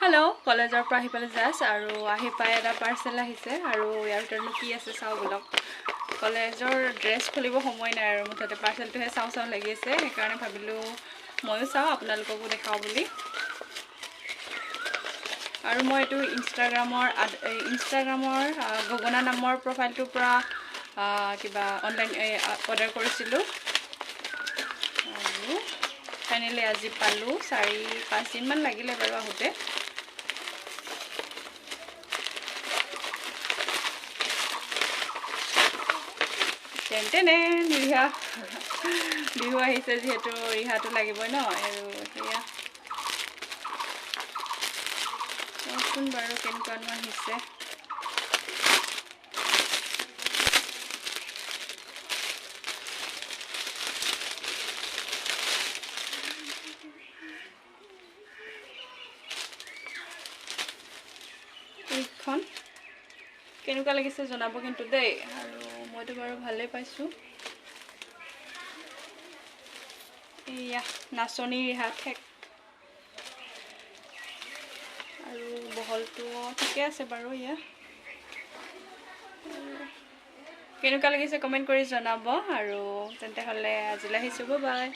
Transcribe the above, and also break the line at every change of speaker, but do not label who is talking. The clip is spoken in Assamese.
হেল্ল' কলেজৰ পৰা আহি পেলাই জাষ্ট আৰু আহি পাই এটা পাৰ্চেল আহিছে আৰু ইয়াৰ ভিতৰতনো কি আছে চাওঁ বলক। কলেজৰ ড্ৰেছ খুলিব সময় নাই আৰু মুঠতে পাৰ্চেলটোহে চাওঁ লাগি আছে, সেইকাৰণে ভাবিলোঁ ময়ো চাওঁ আপোনালোককো দেখাওঁ বুলি। আৰু মই এইটো ইনষ্টাগ্ৰামৰ গগনা নামৰ প্ৰফাইলটোৰ পৰা কিবা অনলাইন অৰ্ডাৰ কৰিছিলোঁ আৰু ফাইনেলি আজি পালোঁ। 4-5 দিনমান লাগিলে বাৰু আহোঁতে। তেন্তে বিহু আহিছে যিহেতু ৰিহাটো লাগিবই ন, আৰু সেয়া কওকচোন বাৰু কেনেকুৱানো আহিছে। এইখন কেনেকুৱা লাগিছে জনাব কিন্তু দেই, আৰু মইতো বাৰু ভালেই পাইছোঁ। এয়া নাচনী ৰিহা ঠেক, আৰু বহলটো ঠিকে আছে বাৰু। এয়া কেনেকুৱা লাগিছে কমেণ্ট কৰি জনাব, আৰু তেন্তে হ'লে আজিলৈ আহিছোঁ, বাই বাই।